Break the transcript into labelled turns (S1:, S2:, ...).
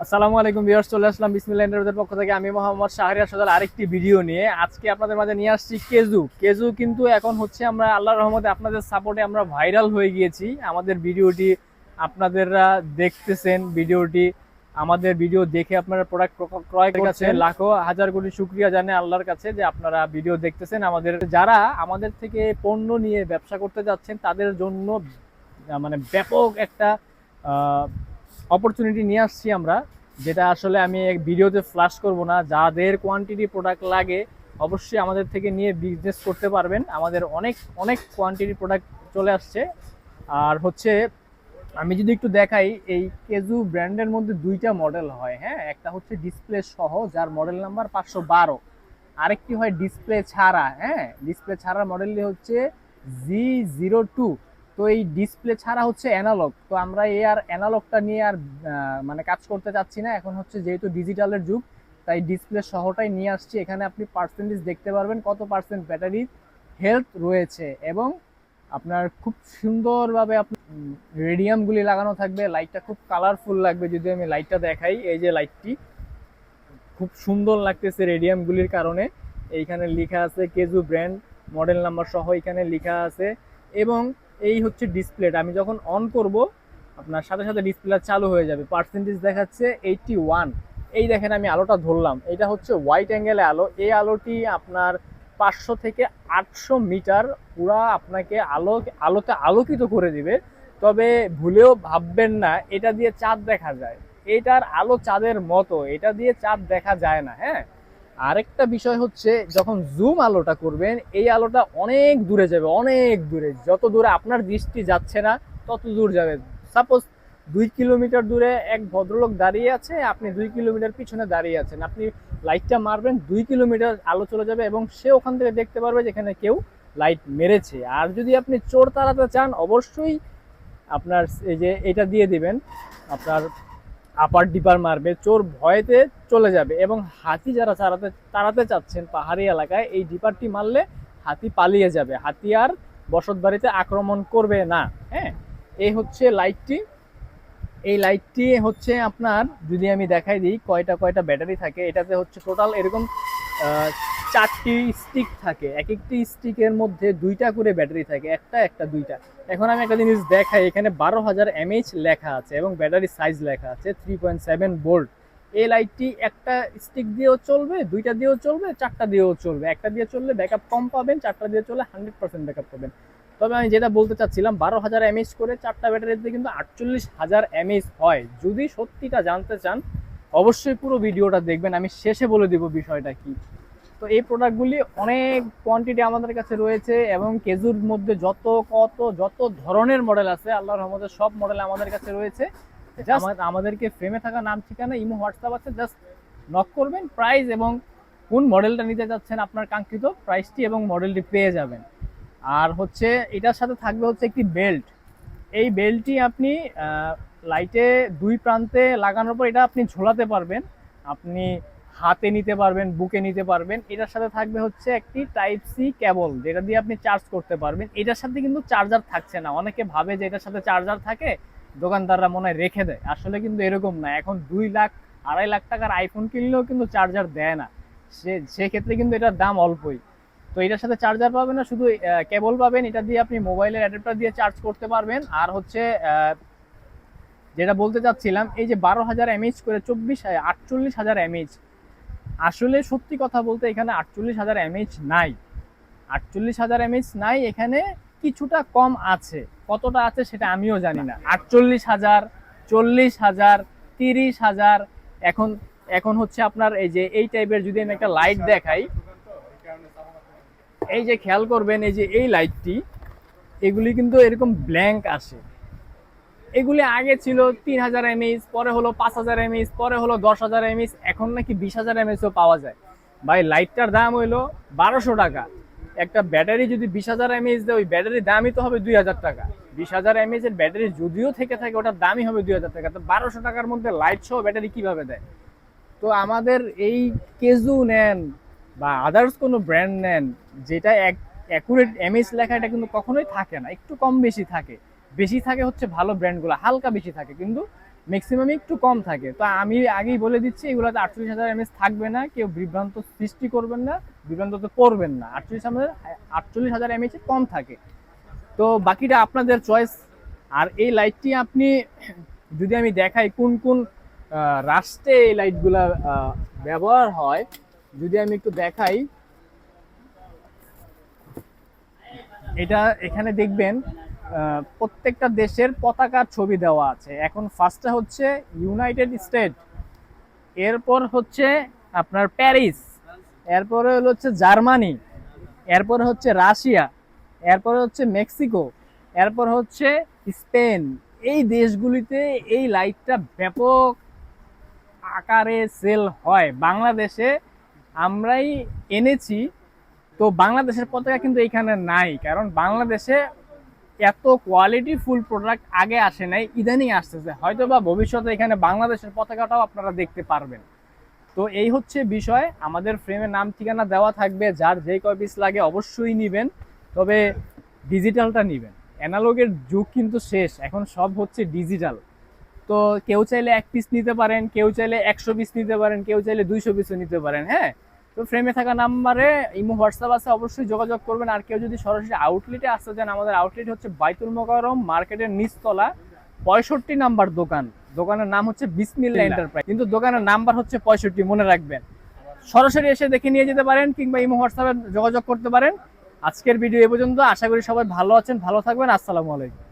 S1: আসসালামু আলাইকুম ভিউয়ার্স, চলে আসলাম বিসমিল্লাহ এন্টারপ্রাইজের পক্ষ থেকে। আমি মোহাম্মদ শাহরিয়ার সজল আরেকটি ভিডিও নিয়ে আজকে আপনাদের মাঝে নিয়ে আসছি কেজু। কেজু কিন্তু এখন হচ্ছে আমরা আল্লাহর রহমতে আপনাদের সাপোর্টে আমরা ভাইরাল হয়ে গিয়েছি। আমাদের ভিডিওটি আপনাদেরা দেখতেছেন, ভিডিওটি আমাদের ভিডিও দেখে আপনারা প্রোডাক্ট ক্রয় করছেন। লাখো হাজার কোটি শুকরিয়া জানে আল্লাহর কাছে যে আপনারা ভিডিও দেখতেছেন। আমাদের যারা আমাদের থেকে পণ্য নিয়ে ব্যবসা করতে যাচ্ছেন তাদের জন্য মানে ব্যাপক একটা অপরচুনিটি নিয়ে আসছি আমরা, যেটা আসলে আমি এক ভিডিওতে ফ্ল্যাশ করব না। যাদের কোয়ান্টিটি প্রোডাক্ট লাগে অবশ্যই আমাদের থেকে নিয়ে বিজনেস করতে পারবেন। আমাদের অনেক অনেক কোয়ান্টিটি প্রোডাক্ট চলে আসছে। আর হচ্ছে আমি যদি একটু দেখাই, এই কেজু ব্র্যান্ডের মধ্যে দুইটা মডেল হয়। হ্যাঁ, একটা হচ্ছে ডিসপ্লে সহ যার মডেল নাম্বার 512, আরেকটি হয় ডিসপ্লে ছাড়া। হ্যাঁ, ডিসপ্লে ছাড়া মডেলটি হচ্ছে G02। তো এই ডিসপ্লে ছাড়া হচ্ছে অ্যানালগ। তো আমরা এই আর অ্যানালগটা নিয়ে আর মানে কাজ করতে চাচ্ছি না। এখন হচ্ছে যেহেতু ডিজিটালের যুগ, তাই ডিসপ্লে সহটাই নিয়ে আসছি। এখানে আপনি পার্সেন্টেজ দেখতে পারবেন কত পার্সেন্ট ব্যাটারি হেলথ রয়েছে, এবং আপনার খুব সুন্দরভাবে আপনার রেডিয়ামগুলি লাগানো থাকবে। লাইটটা খুব কালারফুল লাগবে। যদি আমি লাইটটা দেখাই, এই যে লাইটটি খুব সুন্দর লাগতেছে রেডিয়ামগুলির কারণে। এইখানে লেখা আছে কেজু ব্র্যান্ড, মডেল নাম্বার সহ এখানে লেখা আছে। এবং এই হচ্ছে ডিসপ্লেটা, আমি যখন অন করব আপনার সাথে সাথে ডিসপ্লে চালু হয়ে যাবে। পার্সেন্টেজ দেখাচ্ছে 81। এই দেখেন আমি আলোটা ধরলাম, এটা হচ্ছে হোয়াইট অ্যাঙ্গেলে আলো। এই আলোটি আপনার 500 থেকে 800 মিটার পুরা আপনাকে আলোতে আলোকিত করে দিবে। তবে ভুলেও ভাববেন না এটা দিয়ে চাঁদ দেখা যায়। এটার আলো চাঁদের মতো, এটা দিয়ে চাঁদ দেখা যায় না। হ্যাঁ, আরেকটা বিষয় হচ্ছে যখন জুম আলোটা করবেন এই আলোটা অনেক দূরে যাবে, অনেক দূরে। যত দূরে আপনার দৃষ্টি যাচ্ছে না তত দূর যাবে। সাপোজ 2 কিলোমিটার দূরে এক ভদ্রলোক দাঁড়িয়ে আছে, আপনি 2 কিলোমিটার পিছনে দাঁড়িয়ে আছেন, আপনি লাইটটা মারবেন 2 কিলোমিটার আলো চলে যাবে এবং সে ওখান থেকে দেখতে পারবে যেখানে কেউ লাইট মেরেছে। আর যদি আপনি চোর তাড়াতে চান অবশ্যই আপনার এই যে এটা দিয়ে দিবেন, আপনার আপার ডিপার মারবে, চোর ভয়েতে চলে যাবে। এবং হাতি যারা তাড়াতে চাচ্ছেন পাহাড়ি এলাকায়, এই ডিপারটি মারলে হাতি পালিয়ে যাবে, হাতি আর বসত বাড়িতে আক্রমণ করবে না। হ্যাঁ, এই হচ্ছে লাইটটি। এই লাইটটি হচ্ছে আপনার, যদি আমি দেখাই দিই কয়টা কয়টা ব্যাটারি থাকে, এটাতে হচ্ছে টোটাল এরকম 4টি স্টিক থাকে। এক একটি স্টিকের মধ্যে 2টা করে ব্যাটারি থাকে, একটা একটা 2টা। এখন আমি একটা জিনিস দেখাই, এখানে 12,000 mAh লেখা আছে এবং ব্যাটারি সাইজ লেখা আছে 3.7 ভোল্ট। এই লাইটটি একটা স্টিক দিয়েও চলবে, 2টা দিয়েও চলবে, 4টা দিয়েও চলবে। একটা দিয়ে চললে ব্যাকআপ কম পাবেন, 4টা দিয়ে চললে 100% ব্যাকআপ পাবেন। তবে আমি যেটা বলতে চাচ্ছিলাম, 12,000 mAh করে 4টা ব্যাটারিতে কিন্তু 48,000 mAh হয়। যদি সত্যিটা জানতে চান অবশ্যই পুরো ভিডিওটা দেখবেন, আমি শেষে বলে দিব বিষয়টা কি। তো এই প্রোডাক্টগুলি অনেক কোয়ান্টিটি আমাদের কাছে রয়েছে, এবং কেজুর মধ্যে যত ধরনের মডেল আছে আল্লাহর রহমতে সব মডেল আমাদের কাছে রয়েছে। আমাদেরকে ফ্রেমে থাকা নাম ঠিকানা ইমো হোয়াটসঅ্যাপ আছে, জাস্ট নক করবেন, প্রাইস এবং কোন মডেলটা নিতে যাচ্ছেন আপনার কাঙ্ক্ষিত প্রাইসটি এবং মডেলটি পেয়ে যাবেন। আর হচ্ছে এটার সাথে থাকবে হচ্ছে একটি বেল্ট। এই বেল্টটি আপনি লাইটে 2 প্রান্তে লাগানোর পর এটা আপনি ঝোলাতে পারবেন, আপনি হাতে নিতে পারবেন, বুকে নিতে পারবেন। এটার সাথে থাকবে হচ্ছে একটি টাইপ সি কেবল, যেটা দিয়ে আপনি চার্জ করতে পারবেন। এটার সাথে কিন্তু চার্জার থাকছে না। অনেকে ভাবে যে এটার সাথে চার্জার থাকে, দোকানদাররা মনে হয় রেখে দেয়, আসলে কিন্তু এরকম না। এখন 2 লাখ 2.5 লাখ টাকার আইফোন কিনলেও কিন্তু চার্জার দেয় না, সেক্ষেত্রে কিন্তু এটার দাম অল্পই। তো এটার সাথে চার্জার পাবেন না, শুধু কেবল পাবেন। এটা দিয়ে আপনি মোবাইলের অ্যাডাপ্টার দিয়ে চার্জ করতে পারবেন। আর হচ্ছে যেটা বলতে চাচ্ছিলাম, এই যে 12,000 mAh করে 48,000 mAh, আসলে সত্যি কথা বলতে এখানে 48,000 mAh নাই। 48,000 mAh নাই, এখানে কিছুটা কম আছে। কতটা আছে সেটা আমিও জানি না। 48,000, 40,000, 30,000। এখন এখন হচ্ছে আপনার এই যে এই টাইপের, যদি আমি একটা লাইট দেখাই, এই যে খেয়াল করবেন, এই যে এই লাইটটি, এগুলি কিন্তু এরকম ব্ল্যাঙ্ক আসে। এগুলি আগে ছিল 3,000 mAh, পরে হলো 5,000 mAh, পরে হলো 10,000 mAh, এখন নাকি 20,000 mAh পাওয়া যায়। ভাই লাইটটার দাম হইলো 1200 টাকা। একটা ব্যাটারি যদি 20,000 mAh দেয়, ওই ব্যাটারির দামই তো হবে 2,000 টাকা। 20,000 mAh এর ব্যাটারি যদিও থেকে থাকে, ওটার দামই হবে 2,000 টাকা। তো 1200 টাকার মধ্যে লাইট সহ ব্যাটারি কিভাবে দেয়? তো আমাদের এই কেজু নেন বা আদার্স কোনো ব্র্যান্ড নেন, যেটা অ্যাকুরেট এমএস লেখা, এটা কিন্তু কখনোই থাকে না, একটু কম বেশি থাকে। বেশি থাকে হচ্ছে ভালো ব্র্যান্ডগুলো, হালকা বেশি থাকে, কিন্তু ম্যাক্সিমাম একটু কম থাকে। তো আমি আগেই বলে দিচ্ছি এগুলোতে 48,000 এমএএইচ থাকবে না, কেউ বিভ্রান্ত সৃষ্টি করবেন না, বিভ্রান্ত তো করবেন না। 48,000 এমএএইচ কম থাকে। তো বাকিটা আপনাদের চয়েস। আর এই লাইটটি আপনি যদি আমি দেখাই কোন কোন রাস্টে এই লাইটগুলা ব্যবহার হয়, যদি আমি একটু দেখাই, এটা এখানে দেখবেন প্রত্যেকটা দেশের পতাকার ছবি দেওয়া আছে। এখন ফার্স্টটা হচ্ছে ইউনাইটেড স্টেট, এরপর হচ্ছে আপনার প্যারিস, এরপরে হচ্ছে জার্মানি, এরপর হচ্ছে রাশিয়া, এরপরে হচ্ছে মেক্সিকো, এরপর হচ্ছে স্পেন। এই দেশগুলিতে এই লাইটটা ব্যাপক আকারে সেল হয়। বাংলাদেশে আমরাই এনেছি, তো বাংলাদেশের পতাকা কিন্তু এখানে নাই, কারণ বাংলাদেশে এত কোয়ালিটি ফুল প্রোডাক্ট আগে আসে নাই, ইদানিং আসতেছে। হয়তো বা ভবিষ্যতে এখানে বাংলাদেশের পতাকাটাও আপনারা দেখতে পারবেন। তো এই হচ্ছে বিষয়। আমাদের ফ্রেমের নাম ঠিকানা দেওয়া থাকবে, যার যেই কয় পিস লাগে অবশ্যই নেবেন, তবে ডিজিটালটা নেবেন। অ্যানালগের যুগ কিন্তু শেষ, এখন সব হচ্ছে ডিজিটাল। তো কেউ চাইলে 1 পিস নিতে পারেন, কেউ চাইলে 100 পিস নিতে পারেন, কেউ চাইলে 200 পিসও নিতে পারেন। হ্যাঁ, তো ফ্রেমে থাকা নাম্বারে ইমো হোয়াটসঅ্যাপ আছে, অবশ্যই যোগাযোগ করবেন। আর কেউ যদি সরাসরি আউটলেটে আসতে চান, আমাদের আউটলেট হচ্ছে বাইতুল মোকাররম মার্কেটের নিচতলা 65 নাম্বার দোকান। দোকানের নাম হচ্ছে বিসমিল্লাহ এন্টারপ্রাইজ, কিন্তু দোকানের নাম্বার হচ্ছে 65, মনে রাখবেন। সরাসরি এসে দেখে নিয়ে যেতে পারেন, কিংবা ইমো হোয়াটসঅ্যাপে যোগাযোগ করতে পারেন। আজকের ভিডিও এ পর্যন্ত। আশা করি সবাই ভালো আছেন, ভালো থাকবেন। আসসালামু আলাইকুম।